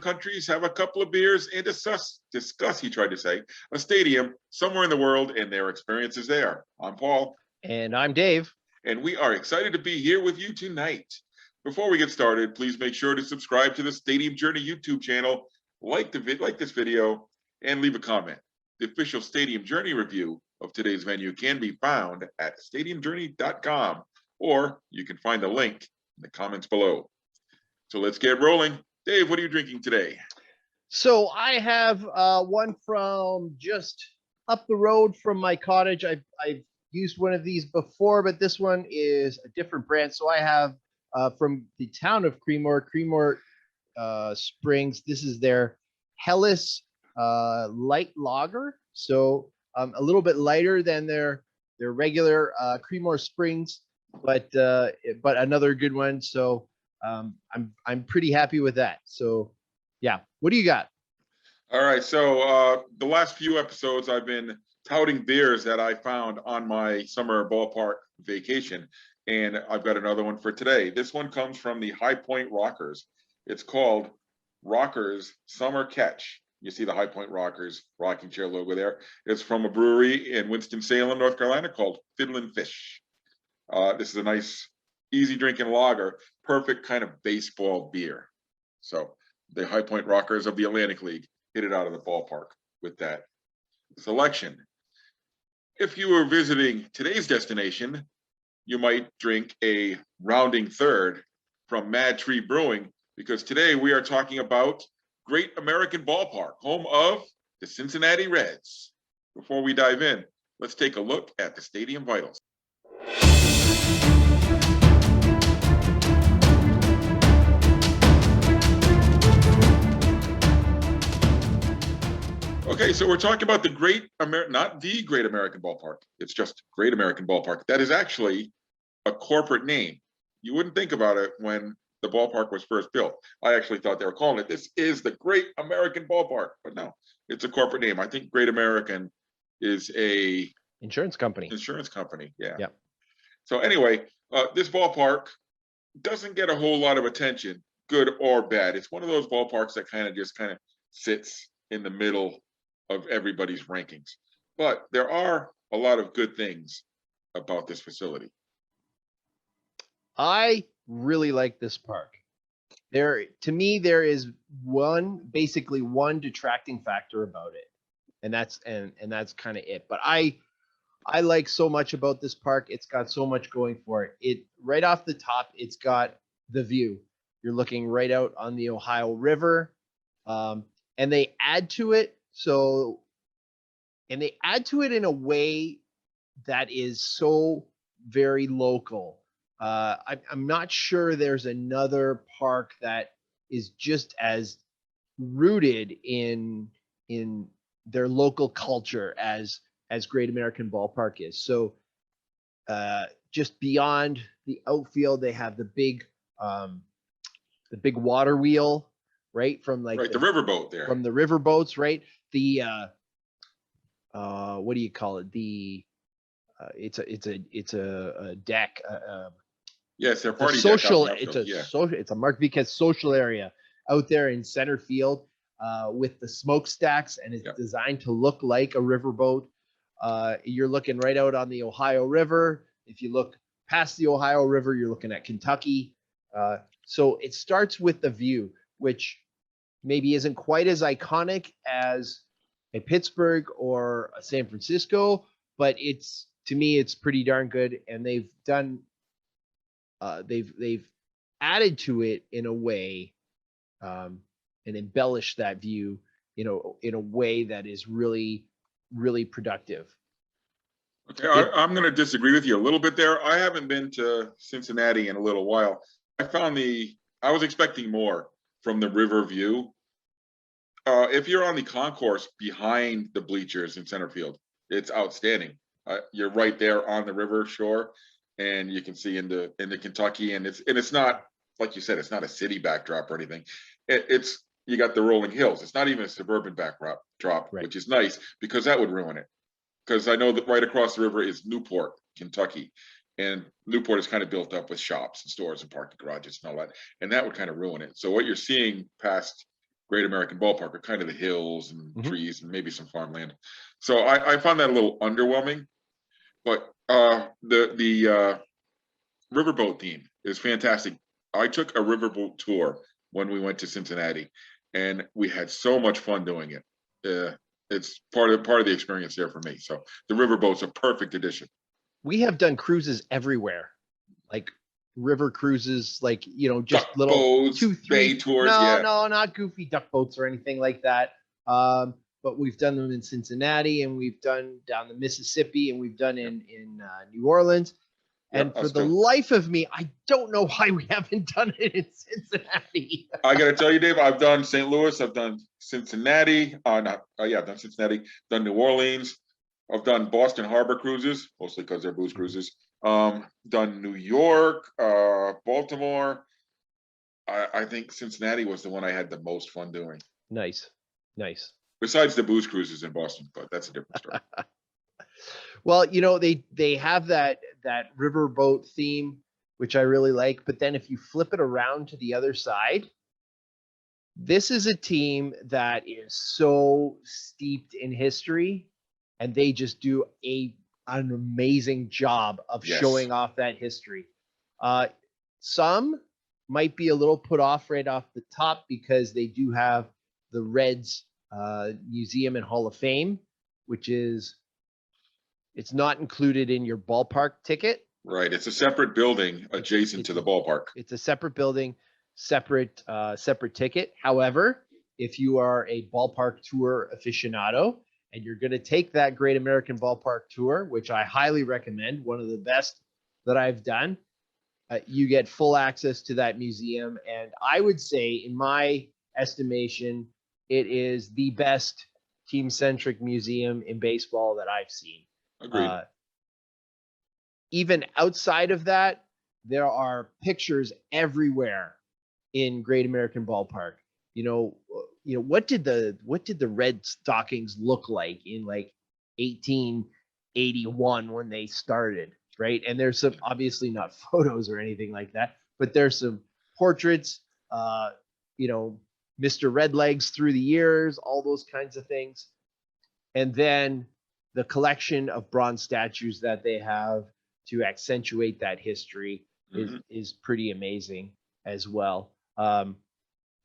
countries have a couple of beers and discuss, he tried to say, a stadium somewhere in the world and their experiences there. I'm Paul. And I'm Dave. And we are excited to be here with you tonight. Before we get started, please make sure to subscribe to the Stadium Journey YouTube channel, like this video, and leave a comment. The official Stadium Journey review of today's venue can be found at stadiumjourney.com, or you can find the link in the comments below. So let's get rolling. Dave, what are you drinking today? So I have one from just up the road from my cottage. I've used one of these before, but this one is a different brand. So I have from the town of Creemore Springs. This is their Hellas light lager. So a little bit lighter than their regular Creemore Springs, but another good one. So I'm pretty happy with that. So yeah, what do you got? All right, so the last few episodes I've been touting beers that I found on my summer ballpark vacation, and I've got another one for today. This one comes from the High Point Rockers. It's called Rockers Summer Catch. You see the High Point Rockers rocking chair logo there. It's from a brewery in Winston-Salem, North Carolina called Fiddlin' Fish. This is a nice, easy drinking lager, perfect kind of baseball beer. So the High Point Rockers of the Atlantic League hit it out of the ballpark with that selection. If you were visiting today's destination, you might drink a rounding third from Mad Tree Brewing, because today we are talking about Great American Ballpark, home of the Cincinnati Reds. Before we dive in, let's take a look at the stadium vitals. Okay, so we're talking about the not the Great American Ballpark. It's just Great American Ballpark. That is actually a corporate name. You wouldn't think about it when the ballpark was first built. I actually thought they were calling it, this is the Great American Ballpark, but no, it's a corporate name. I think Great American is a Insurance company. Yeah. Yep. So anyway, this ballpark doesn't get a whole lot of attention, good or bad. It's one of those ballparks that kind of sits in the middle of everybody's rankings. But there are a lot of good things about this facility. I really like this park. To me, there is basically one detracting factor about it, and that's kind of it. But I like so much about this park. It's got so much going for it. It right off the top, it's got the view. You're looking right out on the Ohio River, and they add to it. And they add to it in a way that is so very local. I'm not sure there's another park that is just as rooted in their local culture as Great American Ballpark is. So just beyond the outfield, they have the big water wheel, right? From like the riverboat there. From the riverboats, right? The what do you call it? The it's a deck. Yes, they're party social. Deck It's a Mark Viquez social area out there in center field with the smokestacks, and it's designed to look like a riverboat. You're looking right out on the Ohio River. If you look past the Ohio River, you're looking at Kentucky. So it starts with the view, which maybe isn't quite as iconic as a Pittsburgh or a San Francisco, but to me it's pretty darn good, and they've done they've added to it in a way and embellished that view in a way that is really, really productive. Okay, I'm going to disagree with you a little bit there. I haven't been to Cincinnati in a little while. I was expecting more from the river view. If you're on the concourse behind the bleachers in center field, it's outstanding. You're right there on the river shore, and you can see into Kentucky, and it's not, like you said, it's not a city backdrop or anything. You got the rolling hills. It's not even a suburban backdrop, right, which is nice, because that would ruin it. Because I know that right across the river is Newport, Kentucky, and Newport is kind of built up with shops and stores and parking garages and all that, and that would kind of ruin it. So what you're seeing past Great American Ballpark are kind of the hills and Mhm. trees and maybe some farmland. So I found that a little underwhelming. But the riverboat theme is fantastic. I took a riverboat tour when we went to Cincinnati, and we had so much fun doing it. It's part of the experience there for me. So the riverboat's a perfect addition. We have done cruises everywhere, like river cruises, like, just Duck little boats, 2, bay 3. tours, No, yeah. no, not goofy duck boats or anything like that. But we've done them in Cincinnati, and we've done down the Mississippi, and we've done in New Orleans. And Yep, for us the too. life of me, I don't know why we haven't done it in Cincinnati. I got to tell you, Dave, I've done St. Louis, I've done Cincinnati, I've done Cincinnati, done New Orleans, I've done Boston Harbor cruises, mostly because they're booze cruises. Done New York, Baltimore. I think Cincinnati was the one I had the most fun doing, Nice, nice. besides the booze cruises in Boston, but that's a different story. Well, they have that riverboat theme, which I really like. But then if you flip it around to the other side, this is a team that is so steeped in history, and they just do an amazing job of Yes. showing off that history. Some might be a little put off right off the top because they do have the Reds Museum and Hall of Fame, which is it's not included in your ballpark ticket. Right. It's a separate building adjacent to the ballpark. It's a separate building, separate ticket. However, if you are a ballpark tour aficionado and you're going to take that Great American Ballpark Tour, which I highly recommend, one of the best that I've done, you get full access to that museum. And I would say, in my estimation, it is the best team-centric museum in baseball that I've seen. Agreed. Even outside of that, there are pictures everywhere in Great American Ballpark. What did the Red Stockings look like in like 1881 when they started, right? And there's some, obviously not photos or anything like that, but there's some portraits, Mr. Redlegs through the years, all those kinds of things. And then the collection of bronze statues that they have to accentuate that history is pretty amazing as well.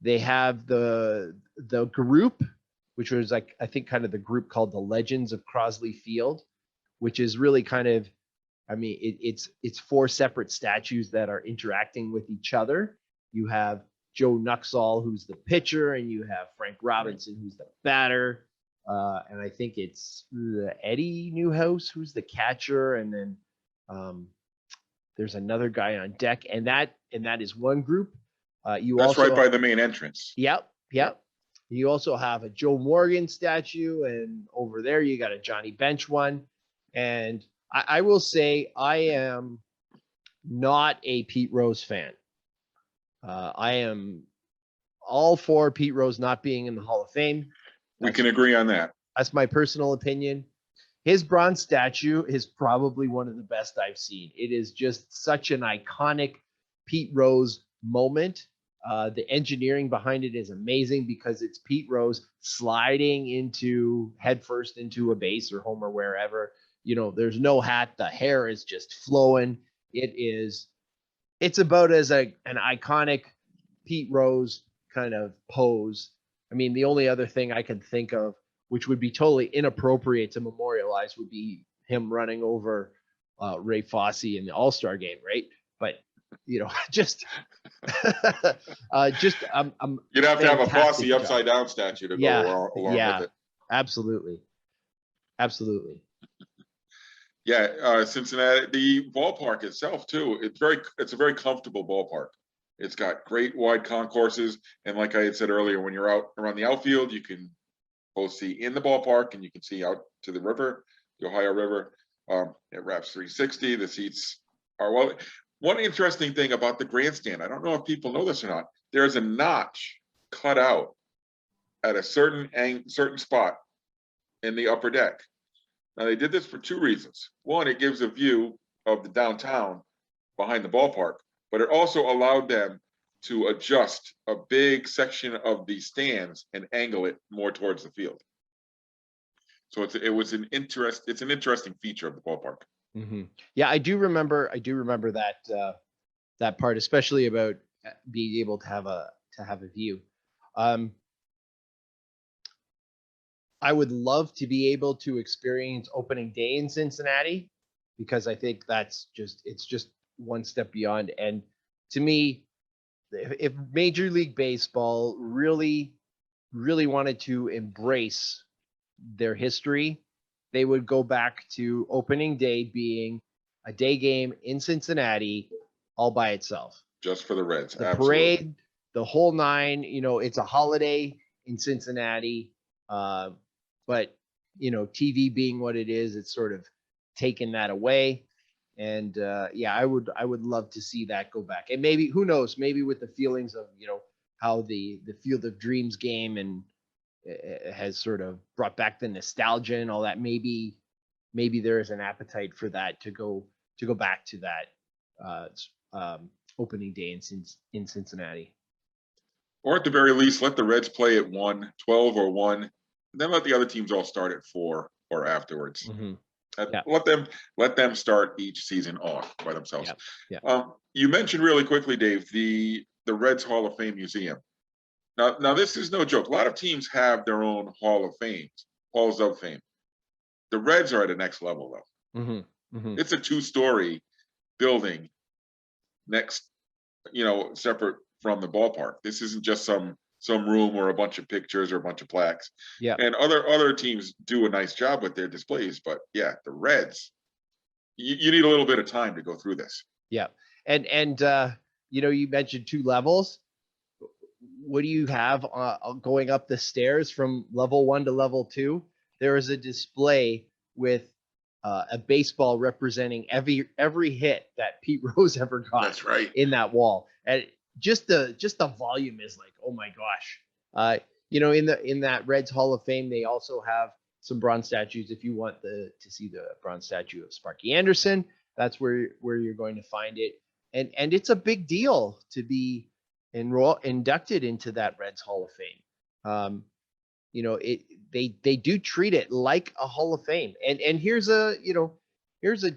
They have the group, which was like, I think, kind of the group called the Legends of Crosley Field, which is really kind of, it's 4 separate statues that are interacting with each other. You have Joe Nuxall, who's the pitcher, and you have Frank Robinson, who's the batter. And I think it's Eddie Newhouse, who's the catcher, and then there's another guy on deck, and that is one group. That's also right by the main entrance. Yep. You also have a Joe Morgan statue, and over there you got a Johnny Bench one. And I will say I am not a Pete Rose fan. I am all for Pete Rose not being in the Hall of Fame. We can agree on that. That's my personal opinion. His bronze statue is probably one of the best I've seen. It is just such an iconic Pete Rose moment. The engineering behind it is amazing because it's Pete Rose sliding headfirst into a base or home or wherever. There's no hat. The hair is just flowing. It's about as an iconic Pete Rose kind of pose. The only other thing I can think of, which would be totally inappropriate to memorialize, would be him running over Ray Fosse in the All-Star game, right? But just you'd have to have a Fosse upside down statue to go along with it. Absolutely. Yeah, Cincinnati, the ballpark itself too. It's a very comfortable ballpark. It's got great wide concourses, and like I had said earlier, when you're out around the outfield, you can both see in the ballpark and you can see out to the river, the Ohio River. It wraps 360. The seats are well. One interesting thing about the grandstand, I don't know if people know this or not, there's a notch cut out at a certain spot in the upper deck. Now, they did this for 2 reasons. One, it gives a view of the downtown behind the ballpark, but it also allowed them to adjust a big section of the stands and angle it more towards the field. So it's an interesting feature of the ballpark. Mm-hmm. Yeah, I do remember that that part, especially about being able to have a view. I would love to be able to experience opening day in Cincinnati, because I think it's just one step beyond. And to me, if Major League Baseball really wanted to embrace their history, they would go back to opening day being a day game in Cincinnati all by itself. Just for the Reds. The Absolutely. parade, the whole nine, it's a holiday in Cincinnati. But, TV being what it is, it's sort of taken that away. And yeah, I would love to see that go back. And maybe, who knows, maybe with the feelings of, how the Field of Dreams game and has sort of brought back the nostalgia and all that. Maybe there is an appetite for that to go back to that opening day in Cincinnati. Or at the very least, let the Reds play at 1, 12 or 1, and then let the other teams all start at 4 or afterwards. Mm-hmm. Yeah. Let them start each season off by themselves. Yeah. Yeah. You mentioned really quickly, Dave, the Reds Hall of Fame Museum. Now this is no joke. A lot of teams have their own halls of fame. The Reds are at a next level, though. Mm-hmm. Mm-hmm. It's a 2-story building next, separate from the ballpark. This isn't just some room or a bunch of pictures or a bunch of plaques. Yeah. And other teams do a nice job with their displays, but yeah, the Reds, you need a little bit of time to go through this. Yeah. And you mentioned 2 levels. What do you have going up the stairs from level 1 to level 2? There is a display with a baseball representing every hit that Pete Rose ever got. That's right. In that wall. And just the volume is like, oh my gosh. In that Reds Hall of Fame, they also have some bronze statues. If you want to see the bronze statue of Sparky Anderson, that's where you're going to find it. And it's a big deal to be inducted into that Reds Hall of Fame. They do treat it like a Hall of Fame. And here's a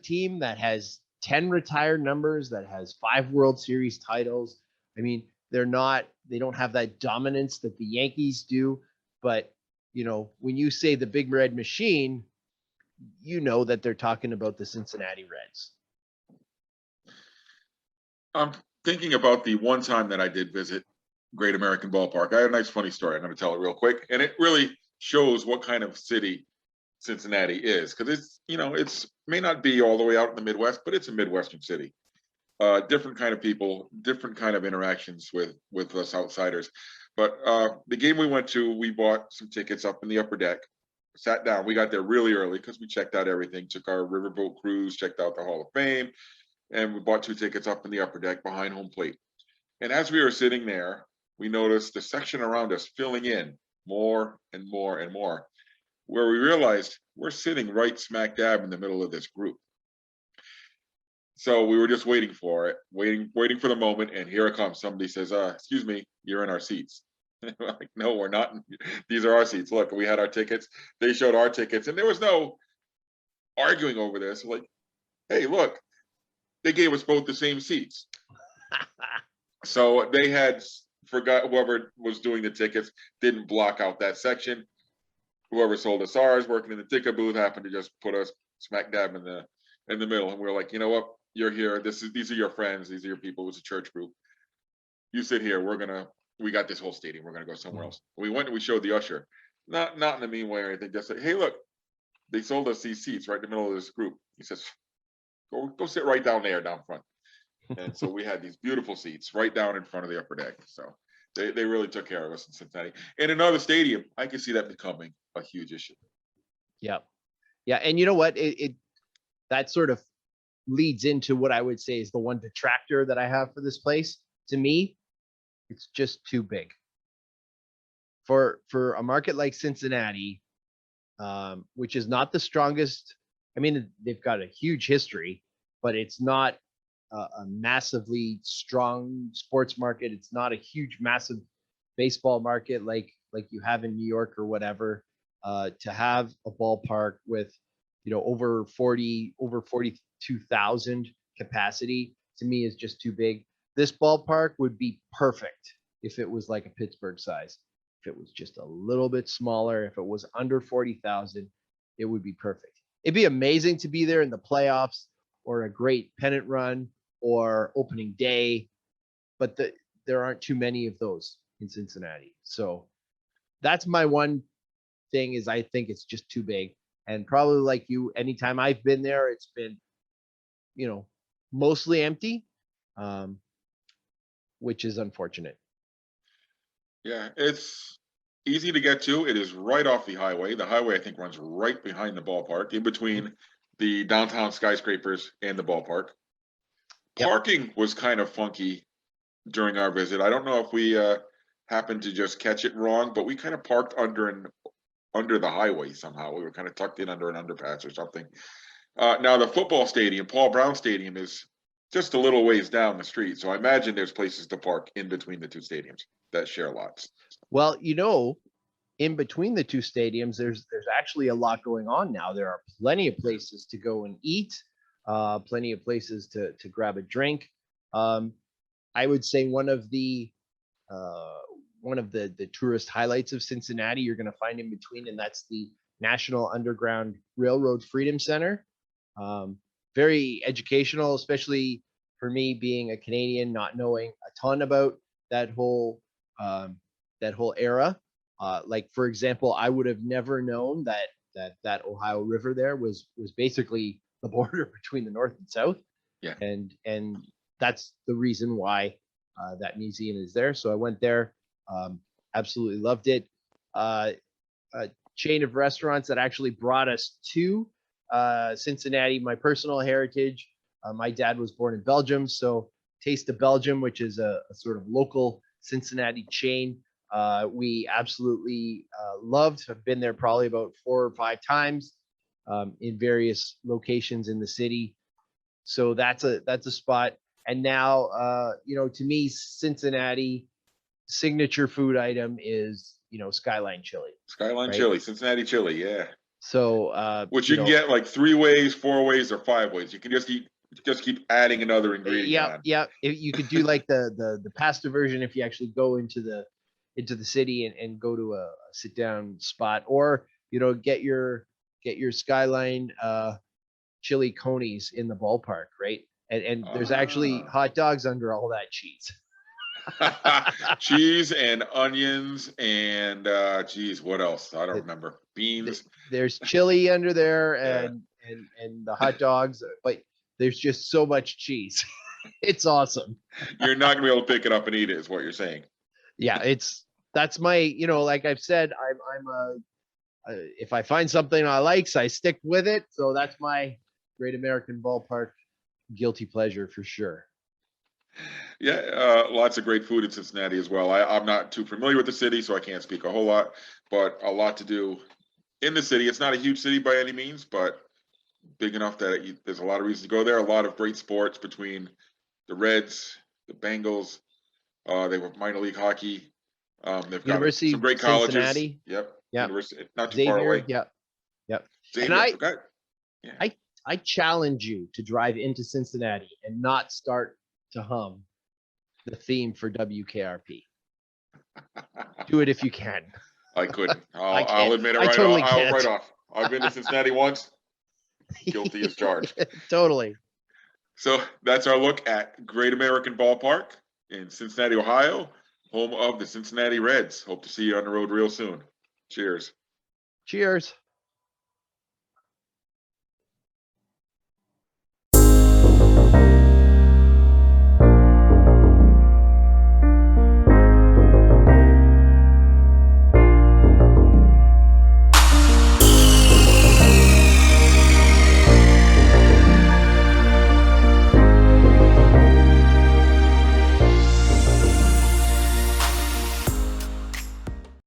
team that has 10 retired numbers, that has 5 World Series titles. I mean, they don't have that dominance that the Yankees do, but when you say the Big Red Machine, that they're talking about the Cincinnati Reds. I'm thinking about the one time that I did visit Great American Ballpark. I had a nice funny story. I'm going to tell it real quick, and it really shows what kind of city Cincinnati is, because it's may not be all the way out in the Midwest, but it's a Midwestern city. Different kind of people, different kind of interactions with us outsiders. But the game we went to, we bought some tickets up in the upper deck, sat down. We got there really early because we checked out everything, took our riverboat cruise, checked out the Hall of Fame, and we bought 2 tickets up in the upper deck behind home plate. And as we were sitting there, we noticed the section around us filling in more and more and more, where we realized we're sitting right smack dab in the middle of this group. So we were just waiting for it, waiting for the moment, and here it comes. Somebody says, excuse me, you're in our seats. We're like, no, we're not. These are our seats. Look, we had our tickets. They showed our tickets, and there was no arguing over this. Like, hey, look, they gave us both the same seats. So they had forgot, whoever was doing the tickets didn't block out that section. Whoever sold us ours, working in the ticket booth, happened to just put us smack dab in the middle. And we were like, you know what? You're here. These are your friends. These are your people. It was a church group. You sit here. We got this whole stadium. We're gonna go somewhere else. We went and we showed the usher, not in a mean way or anything. Just like, hey, look, they sold us these seats right in the middle of this group. He says, go sit right down there, down front. And so we had these beautiful seats right down in front of the upper deck. So they really took care of us in Cincinnati. And another stadium, I can see that becoming a huge issue. Yeah. And you know what? That sort of leads into what I would say is the one detractor that I have for this place. To me, it's just too big. For a market like Cincinnati, which is not the strongest. I mean, they've got a huge history, but it's not a massively strong sports market. It's not a huge, massive baseball market like you have in New York or whatever. To have a ballpark with, over 42,000 capacity, to me is just too big. This ballpark would be perfect if it was like a Pittsburgh size. If it was just a little bit smaller, if it was under 40,000, it would be perfect. It'd be amazing to be there in the playoffs or a great pennant run or opening day, but there aren't too many of those in Cincinnati. So that's my one thing, is I think it's just too big. And probably like you, anytime I've been there, it's been, mostly empty, which is unfortunate. Yeah, it's easy to get to. It is right off the highway. The highway, I think, runs right behind the ballpark, in between the downtown skyscrapers and the ballpark. Yep. Parking was kind of funky during our visit. I don't know if we happened to just catch it wrong, but we kind of parked under the highway somehow. We were kind of tucked in under an underpass or something. Now the football stadium, Paul Brown Stadium, is just a little ways down the street. So I imagine there's places to park in between the two stadiums that share lots. Well, in between the two stadiums, there's actually a lot going on now. There are plenty of places to go and eat, plenty of places to grab a drink. I would say one of the tourist highlights of Cincinnati you're going to find in between, and that's the National Underground Railroad Freedom Center. Very educational, especially for me being a Canadian, not knowing a ton about that whole era. Like, for example, I would have never known that Ohio River there was basically the border between the North and South. Yeah. And that's the reason why that museum is there. So I went there, absolutely loved it. A chain of restaurants that actually brought us to Cincinnati, my personal heritage. My dad was born in Belgium, so Taste of Belgium, which is a sort of local Cincinnati chain, we absolutely loved. I've been there probably about 4 or 5 times in various locations in the city. So that's a spot. And now, to me, Cincinnati signature food item is, Skyline chili. Skyline right? chili, Cincinnati chili, yeah. So, which you can get like 3 ways, 4 ways, or 5 ways. You can just keep adding another ingredient on. Yeah. You could do like the pasta version if you actually go into the city and go to a sit down spot, or get your Skyline chili conies in the ballpark, right? And there's actually hot dogs under all that cheese. Cheese and onions and geez, what else? I don't remember. Beans. There's chili under there and the hot dogs, but there's just so much cheese. It's awesome. You're not gonna be able to pick it up and eat it, is what you're saying. Yeah, that's my, like I've said, I'm if I find something I like, I stick with it. So that's my Great American Ballpark guilty pleasure for sure. Yeah, lots of great food in Cincinnati as well. I'm not too familiar with the city, so I can't speak a whole lot, but a lot to do in the city. It's not a huge city by any means, but big enough that there's a lot of reasons to go there. A lot of great sports between the Reds, the Bengals. They have minor league hockey. They've got some great colleges. Cincinnati. Yep. Yep. University, not too Xavier, far away. Yep. Xavier, and I challenge you to drive into Cincinnati and not start to hum the theme for WKRP. Do it if you can. I couldn't. I'll admit it right off. I've been to Cincinnati once. Guilty as charged. Totally. So that's our look at Great American Ballpark in Cincinnati, Ohio, home of the Cincinnati Reds. Hope to see you on the road real soon. Cheers. Cheers.